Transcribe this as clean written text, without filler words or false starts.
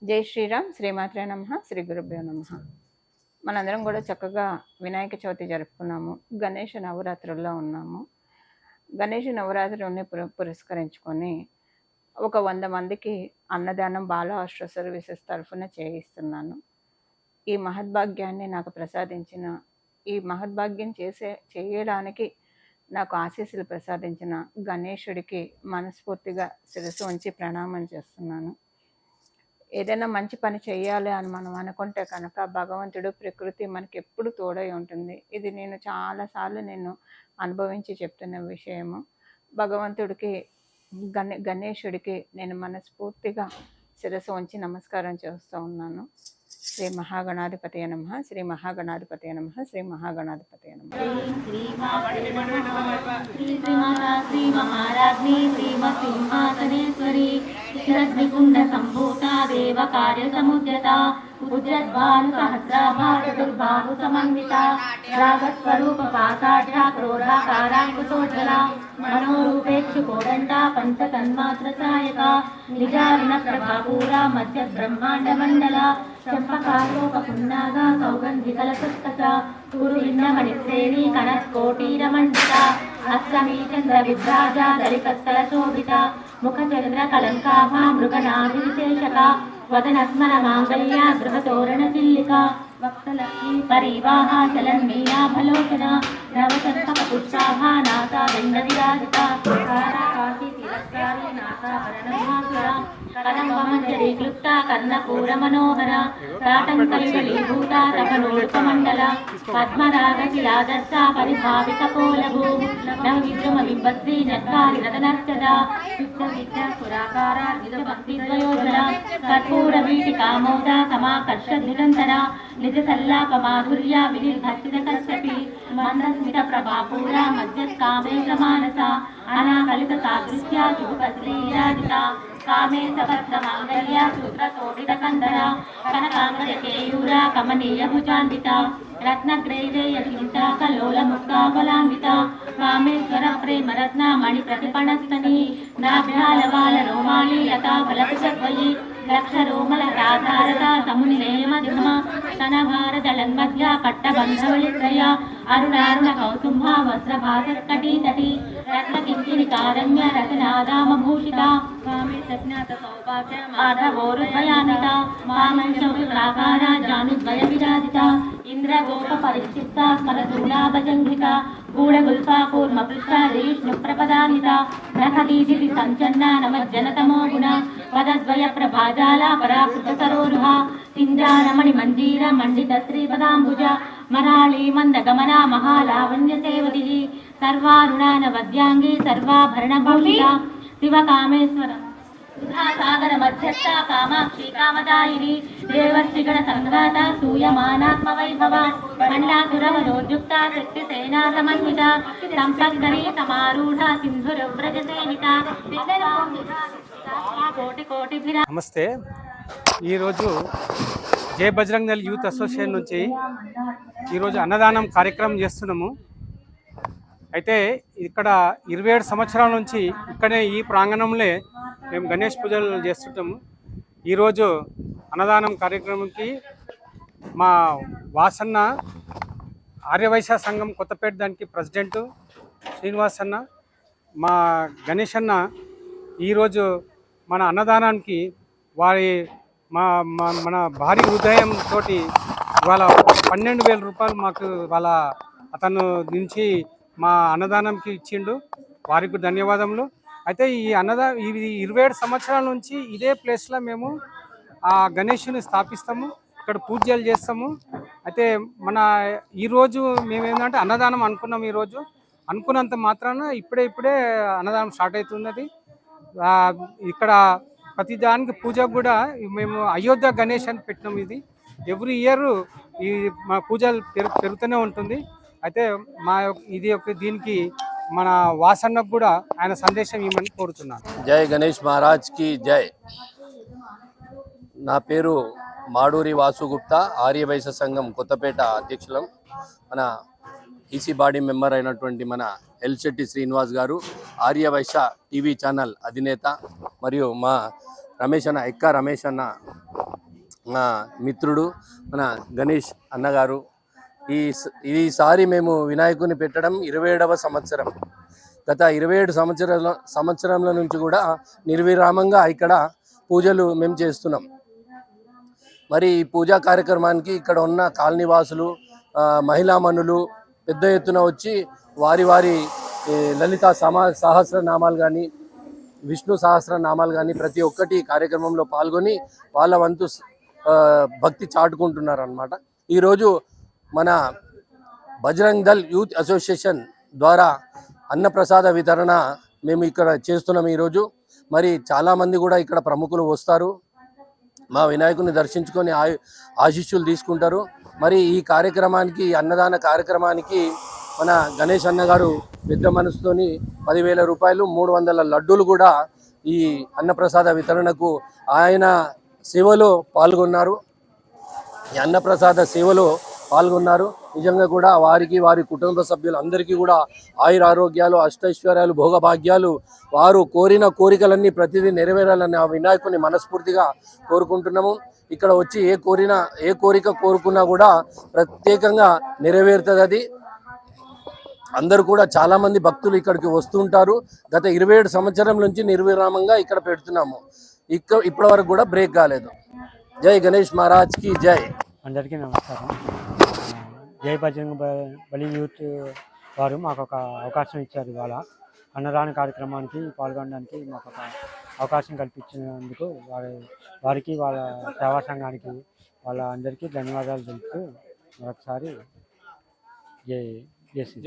జై శ్రీరామ్. శ్రీమాత్రే నమః. శ్రీ గురుభ్యో నమః. మనందరం కూడా చక్కగా వినాయక చవితి జరుపుకున్నాము. గణేష నవరాత్రుల్లో ఉన్నాము. గణేష నవరాత్రుల్ని పురస్కరించుకొని ఒక 100 మందికి అన్నదానం బాల హాస్టల్ సర్వీసెస్ తరఫున చేయిస్తున్నాను. ఈ మహద్భాగ్యాన్ని నాకు ప్రసాదించిన, ఈ మహద్భాగ్యం చేయడానికి నాకు ఆశీస్సులు ప్రసాదించిన గణేశుడికి మనస్ఫూర్తిగా శిరస్సు ఉంచి ప్రణామం చేస్తున్నాను. ఏదైనా మంచి పని చేయాలి అని మనం అనుకుంటే కనుక భగవంతుడు, ప్రకృతి మనకి ఎప్పుడు తోడై ఉంటుంది. ఇది నేను చాలాసార్లు అనుభవించి చెప్తున్న విషయము. భగవంతుడికి గణేశుడికి నేను మనస్ఫూర్తిగా శిరస్సు ఉంచి నమస్కారం చేస్తూ ఉన్నాను. శ్రీ మహాగణాధిపతయ నమః. శ్రీ మహాగణాధిపతయ నమః. శ్రీ మహాగణాధిపతయ నమః. శ్రీ మహారాజ్ఞి శ్రీమతి సింహాసనేశ్వరి క్షరగ్నికుండ సంభూతా దేవ కార్య సముద్యత ఉజ్జద్భాను సహస్రాభాను సమన్విత రాగస్వరూప పాతాఢ్య క్రోధాకారాంకుశోజ్వల మనోరూపేక్షు కోదండ పంచ తన్మాత్ర సాయక నిజారుణ ప్రభాపూరా మధ్య బ్రహ్మాండ మండల చంపకాలోపపున్నాగా సౌగంధికల సుస్తక కురువిన్నమణి శ్రేణి కనత్కోటీరమండిత అష్టమీ చంద్ర విభ్రాజ దళికస్థల శోభిత ముఖచంద్ర కలంకాభా మృగనాభి విశేషక వదనస్మర మాంగళ్య గృహతోరణ చిల్లిక వక్తలక్ష్మీ పరివాహ చలన్మీయాభలోచన నవసర్పక పుష్పాభా నాసా దండ విరాజిత కాశీ తిరస్కారీ నాసాభరణమాసుర కదంబమంజరీ క్లుప్త కర్ణపూర మనోహర తాటంకలిభూత తపనోడుపమండల పద్మరాగ శిలాదర్శ పరిభావిత పోలభూ నవ విద్రుమ బింబశ్రీ నక్కారి రతనర్చద యుద్ధ విద్య పురాకార విద్వయోజన కర్పూర వీటి కామోద సమాకర్ష నిరంతర నిజ సల్లాప మాధుర్య వినిర్భర్షిత కశ్యపి మందస్మిత ప్రభాపూర మధ్యకామే సమానస అనాకలిత సాదృశ్య శుభ శ్రీరాజిత కామే సభద్ర మాంగళ్య సూత్రతోడిత కందర కనకాంగర కేయూర కమనీయ భుజాన్విత రత్నగ్రైవేయ చింత కలోల ముక్తాబలాన్విత కామేశ్వర ప్రేమ రత్న మణి ప్రతిపణస్తని నాభ్యాలవాల రోమాళి లతా బలపుషద్వయి లక్ష రోమల రాధారత సమునిలేమధిమ స్తనభారదళన్మధ్య పట్టబంధవళిత్రయ అరుణారుణ కౌసుంభ వస్త్రభాసకటీతటి రత్నకింకిని కారణ్య రతనాదామభూషిత కామే సజ్ఞాత సౌభాగ్య మాధవోరుద్వయాన్విత మామంశౌరాకార జానుద్వయ విరాజిత ఇంద్రగోప పరిచిత్త స్మరశూలాభజంఘిత గూఢగుల్ఫా కూర్మ పృష్ఠారీష్ణు ప్రపదాన్విత నఖదీదితి సంచన్న నమజ్జనతమో గుణ పదద్వయ ప్రభాజాల పరాకృత సరోరుహ సింజారమణి మంజీర మండిత శ్రీపదాంబుజ మరాళీ మందగమన మహాలావణ్య సేవతి సర్వారుణాన వద్యాంగి సర్వాభరణ భూషిత శివకామేశ్వర సాగర మధ్యస్థ కామాక్షి కామదాయిని దేవర్షిగణ సంఘాత సూయమానాత్మ వైభవ మండాసురవనోద్యుక్త శక్తి సేనా సమన్విత సంపత్కరీ సమారూఢ సింధుర వ్రజ సేవిత. నమస్తే. ఈరోజు జై బజరంగ్ దళ్ యూత్ అసోసియేషన్ నుంచి ఈరోజు అన్నదానం కార్యక్రమం చేస్తున్నాము. అయితే ఇక్కడ 27 సంవత్సరాల నుంచి ఇక్కడే ఈ ప్రాంగణంలో మేము గణేష్ పూజలు చేస్తుంటాము. ఈరోజు అన్నదానం కార్యక్రమంకి మా వాసన్న ఆర్యవైశ్య సంఘం కొత్తపేట దానికి ప్రెసిడెంటు శ్రీనివాస్ అన్న, మా గణేష్ అన్న ఈరోజు మన అన్నదానానికి వారి మన భారీ హృదయంతో ఇవాళ 12,000 రూపాయలు మాకు వాళ్ళ అతను నుంచి మా అన్నదానంకి ఇచ్చిండు. వారికి ధన్యవాదములు. అయితే ఈ ఇది 27 సంవత్సరాల నుంచి ఇదే ప్లేస్లో మేము ఆ గణేషుని స్థాపిస్తాము, ఇక్కడ పూజలు చేస్తాము. అయితే మన ఈరోజు మేమేంటంటే అన్నదానం అనుకున్నాం. ఈరోజు అనుకున్నంత మాత్రాన ఇప్పుడే అన్నదానం స్టార్ట్ అవుతున్నది. ఇక్కడ ప్రతి దానికి పూజకు కూడా మేము అయోధ్య గణేష్ అని పెట్టినాం. ఇది ఎవ్రీ ఇయర్ ఈ మా పూజలు పెరుగుతూనే ఉంటుంది. అయితే దీనికి మన వాసన్నకు కూడా ఆయన సందేశం ఇవ్వమని కోరుతున్నాను. జై గణేష్ మహారాజ్ కి జై. నా పేరు మాడూరి వాసుగుప్తా, ఆర్యవైశ్య సంఘం కొత్తపేట అధ్యక్షులం. మన ఈసీ బాడీ మెంబర్ అయినటువంటి మన ఎల్శెట్టి శ్రీనివాస్ గారు, ఆర్యవైశ్య టీవీ ఛానల్ అధినేత, మరియు మా రమేష్ అన్న మా మిత్రుడు మన గణేష్ అన్నగారు. ఈసారి మేము వినాయకుని పెట్టడం 27వ సంవత్సరం. గత 27 సంవత్సరాల నుంచి కూడా నిర్విరామంగా ఇక్కడ పూజలు మేము చేస్తున్నాం. మరి ఈ పూజా కార్యక్రమానికి ఇక్కడ ఉన్న కాలనీవాసులు, మహిళామణులు పెద్ద ఎత్తున వచ్చి వారి వారి లలిత సహస్రనామాలు కానీ, విష్ణు సహస్రనామాలు కానీ ప్రతి ఒక్కటి కార్యక్రమంలో పాల్గొని వాళ్ళ వంతు భక్తి చాటుకుంటున్నారు అన్నమాట. ఈరోజు మన బజరంగ్ దళ్ యూత్ అసోసియేషన్ ద్వారా అన్నప్రసాద వితరణ మేము ఇక్కడ చేస్తున్నాం ఈరోజు. మరి చాలామంది కూడా ఇక్కడ ప్రముఖులు వస్తారు, మా వినాయకుని దర్శించుకొని ఆశీస్సులు తీసుకుంటారు. మరి ఈ కార్యక్రమానికి, అన్నదాన కార్యక్రమానికి మన గణేష్ అన్న గారు పెద్ద మనసుతోని 10,000 రూపాయలు, 300 లడ్డూలు కూడా ఈ అన్నప్రసాద వితరణకు ఆయన సేవలో పాల్గొన్నారు. ఈ అన్నప్రసాద సేవలో పాల్గొన్నారు. నిజంగా కూడా వారికి, వారి కుటుంబ సభ్యులు అందరికీ కూడా ఆయుర ఆరోగ్యాలు, అష్టైశ్వర్యాలు, భోగభాగ్యాలు, వారు కోరిన కోరికలన్నీ ప్రతిదీ నెరవేరాలని ఆ వినాయకుని మనస్ఫూర్తిగా కోరుకుంటున్నాము. ఇక్కడ వచ్చి ఏ కోరిక కోరుకున్నా కూడా ప్రత్యేకంగా నెరవేరుతుంది. అది అందరూ కూడా చాలా మంది భక్తులు ఇక్కడికి వస్తుంటారు. గత 27 సంవత్సరం నుంచి నిర్విరామంగా ఇక్కడ పెడుతున్నాము. ఇప్పటి వరకు కూడా బ్రేక్ కాలేదు. జై గణేష్ మహారాజ్కి జై. అందరికీ నమస్కారం. జై బజరంగ్ బలి యూత్ వారు మాకు ఒక అవకాశం ఇచ్చారు. ఇవాళ అన్నదాన కార్యక్రమానికి పాల్గొనడానికి మాకు ఒక అవకాశం కల్పించినందుకు వారికి, వాళ్ళ సేవా సంఘానికి, వాళ్ళ అందరికీ ధన్యవాదాలు తెలుపుతూ మరొకసారి జై జై శ్రీ.